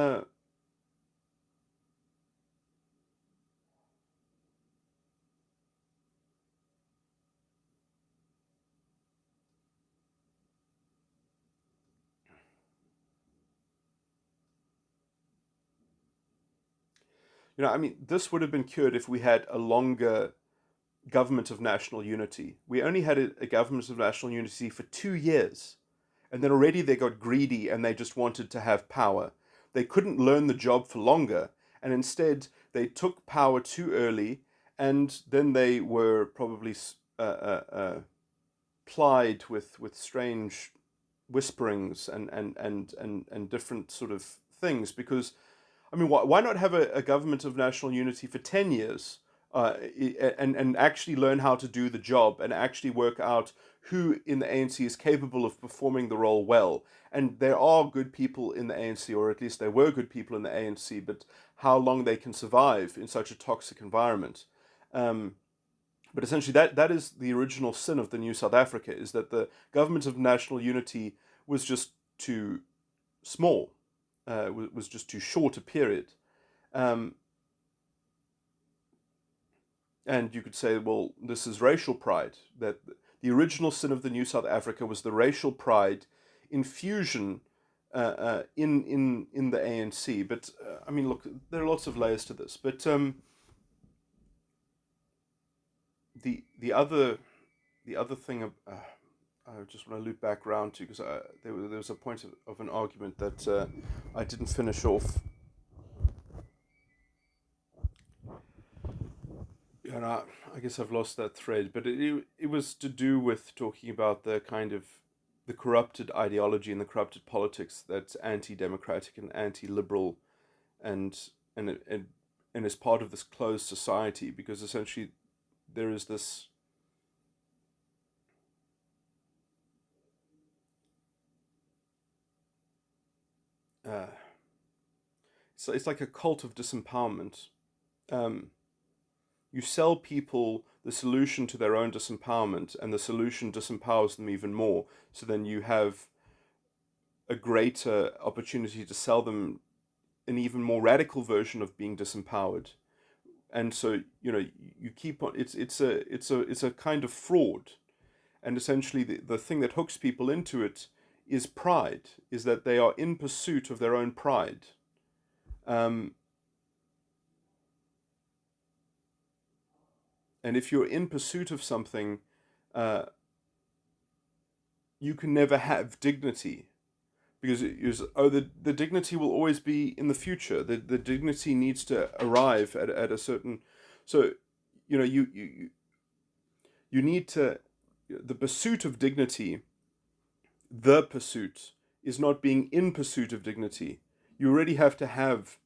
I mean, this would have been cured if we had a longer government of national unity. We only had a government of national unity for 2 years, and then already they got greedy and they just wanted to have power. They couldn't learn the job for longer, and instead they took power too early, and then they were probably plied with strange whisperings and different sort of things. Because I mean, why not have a government of national unity for 10 years, and actually learn how to do the job and actually work out who in the ANC is capable of performing the role well? And there are good people in the ANC, or at least there were good people in the ANC, but how long they can survive in such a toxic environment. Um, but essentially, that is the original sin of the new South Africa, is that the government of national unity was just too small, was just too short a period. Um, and you could say, well, this is racial pride. That the original sin of the new South Africa was the racial pride infusion in the ANC. But I mean, look, there are lots of layers to this. But the other thing I just want to loop back around to, because there was a point of an argument that I didn't finish off. And I guess I've lost that thread, but it was to do with talking about the kind of the corrupted ideology and the corrupted politics that's anti-democratic and anti-liberal, and and and is part of this closed society, because essentially there is this uh, it's like a cult of disempowerment. Um, you sell people the solution to their own disempowerment, and the solution disempowers them even more. So then you have a greater opportunity to sell them an even more radical version of being disempowered. And so you keep on. It's a kind of fraud, and essentially the thing that hooks people into it is pride. Is that they are in pursuit of their own pride. Um, and if you're in pursuit of something, uh, you can never have dignity, because the dignity will always be in the future. The dignity needs to arrive at a certain. So, you need to, the pursuit of dignity, the pursuit is not being in pursuit of dignity. You already have to have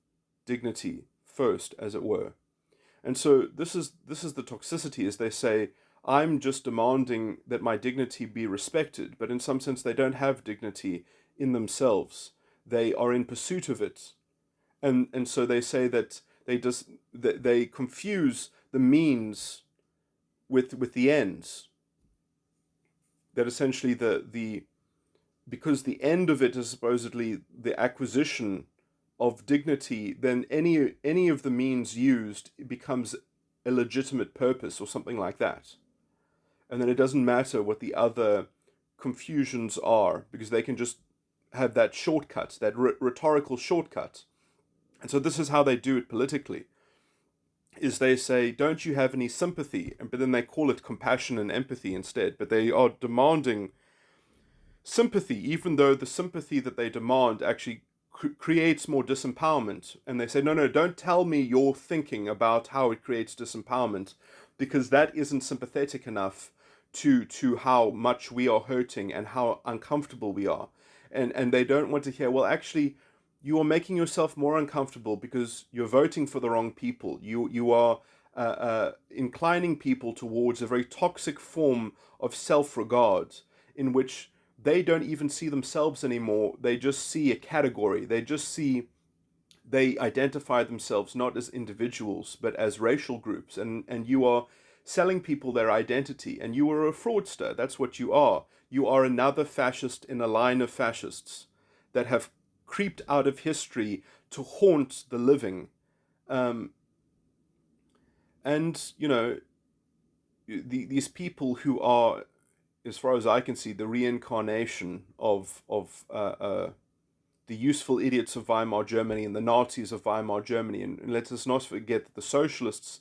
dignity first, as it were. And so this is the toxicity, as they say, I'm just demanding that my dignity be respected, but in some sense they don't have dignity in themselves. They are in pursuit of it. And so they say that they confuse the means with the ends. That essentially the because the end of it is supposedly the acquisition of dignity, then any of the means used becomes a legitimate purpose or something like that. And then it doesn't matter what the other confusions are, because they can just have that shortcut, that rhetorical shortcut. And so this is how they do it politically, is they say, don't you have any sympathy? But then they call it compassion and empathy instead. But they are demanding sympathy, even though the sympathy that they demand actually creates more disempowerment. And they say, no, no, don't tell me your thinking about how it creates disempowerment, because that isn't sympathetic enough to how much we are hurting and how uncomfortable we are. And they don't want to hear, well, actually, you are making yourself more uncomfortable because you're voting for the wrong people. You are inclining people towards a very toxic form of self-regard, in which they don't even see themselves anymore. They just see a category. They identify themselves not as individuals, but as racial groups. And you are selling people their identity, and you are a fraudster. That's what you are. You are another fascist in a line of fascists that have creeped out of history to haunt the living. And, these people who are, as far as I can see, the reincarnation of the useful idiots of Weimar Germany and the Nazis of Weimar Germany. And let us not forget that the socialists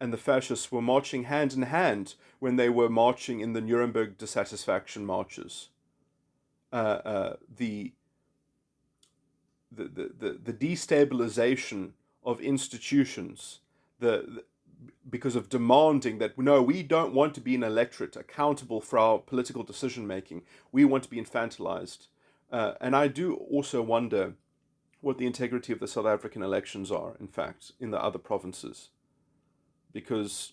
and the fascists were marching hand in hand when they were marching in the Nuremberg dissatisfaction marches. The destabilization of institutions, because of demanding that, no, we don't want to be an electorate accountable for our political decision making. We want to be infantilized. And I do also wonder what the integrity of the South African elections are, in fact, in the other provinces. Because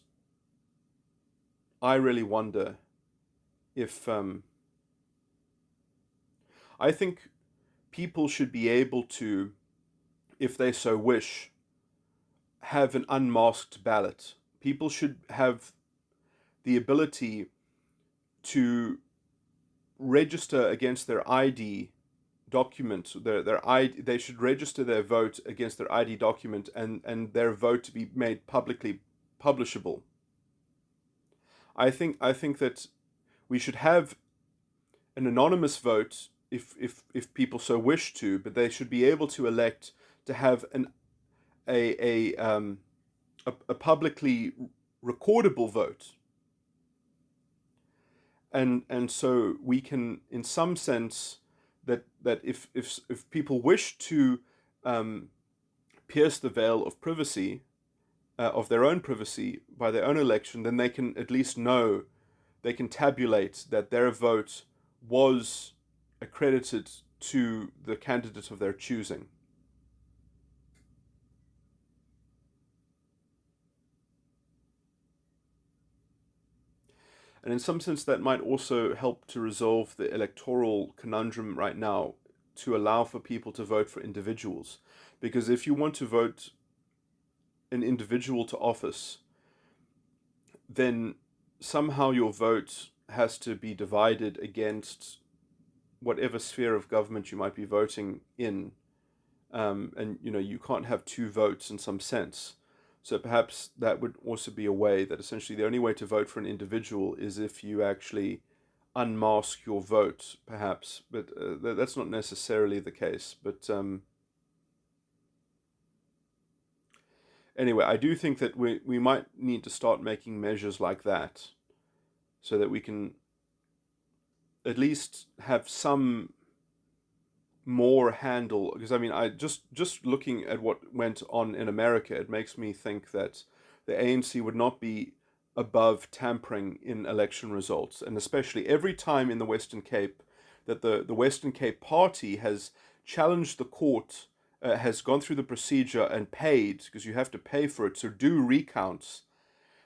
I really wonder if I think people should be able to, if they so wish, have an unmasked ballot. People should have the ability to register against their ID document. Their ID, they should register their vote against their ID document, and their vote to be made publicly publishable. I think that we should have an anonymous vote if people so wish to, but they should be able to elect to have a publicly recordable vote. And so we can, in some sense, that if people wish to pierce the veil of privacy, of their own privacy by their own election, then they can at least know, they can tabulate that their vote was accredited to the candidate of their choosing. And in some sense, that might also help to resolve the electoral conundrum right now, to allow for people to vote for individuals. Because if you want to vote an individual to office, then somehow your vote has to be divided against whatever sphere of government you might be voting in. And you can't have two votes in some sense. So perhaps that would also be a way that essentially the only way to vote for an individual is if you actually unmask your vote, perhaps. But that's not necessarily the case. But anyway, I do think that we might need to start making measures like that, so that we can at least have some more handle, because I mean, I just looking at what went on in America, it makes me think that the ANC would not be above tampering in election results, and especially every time in the Western Cape that the Western Cape Party has challenged the court, has gone through the procedure and paid, because you have to pay for it, to do recounts.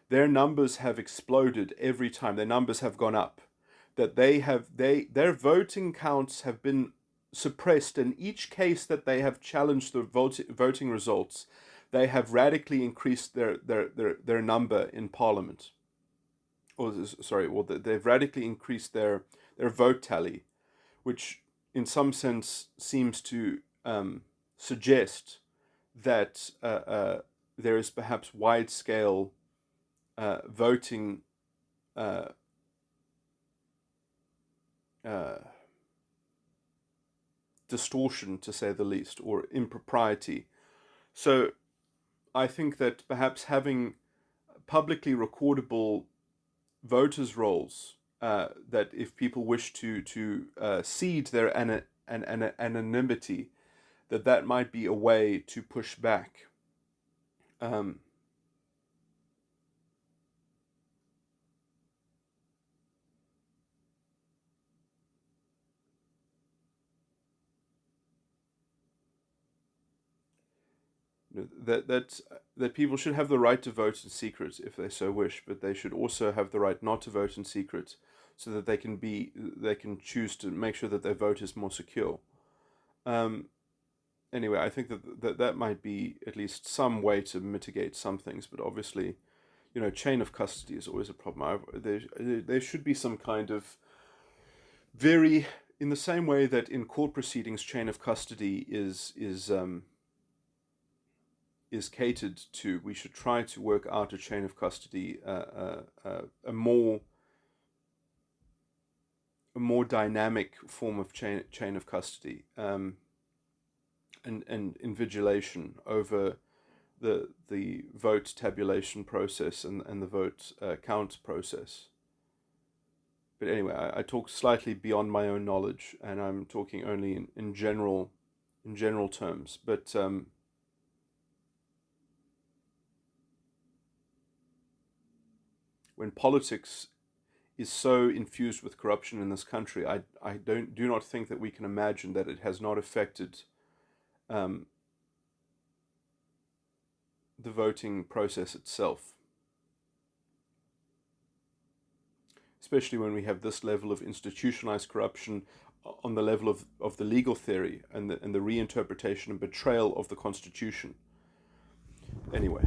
Their numbers have exploded every time. Their numbers have gone up. That their voting counts have been suppressed in each case that they have challenged the voting results. They have radically increased their number in Parliament. Or sorry, well, they've radically increased their vote tally, which in some sense seems to suggest that there is perhaps wide scale voting uh, uh, distortion, to say the least, or impropriety. So I think that perhaps having publicly recordable voters' rolls, that if people wish to cede their anonymity, that might be a way to push back. Um, that people should have the right to vote in secret if they so wish, but they should also have the right not to vote in secret, so that they can choose to make sure that their vote is more secure. Um, anyway, I think that might be at least some way to mitigate some things, but obviously, chain of custody is always a problem. There should be some kind of very, in the same way that in court proceedings, chain of custody is catered to. We should try to work out a chain of custody, a more dynamic form of chain of custody, and invigilation over the vote tabulation process and the vote count process. But anyway, I talk slightly beyond my own knowledge, and I'm talking only in general terms. But when politics is so infused with corruption in this country, I do not think that we can imagine that it has not affected um, the voting process itself. Especially when we have this level of institutionalized corruption on the level of the legal theory and the reinterpretation and betrayal of the Constitution. Anyway,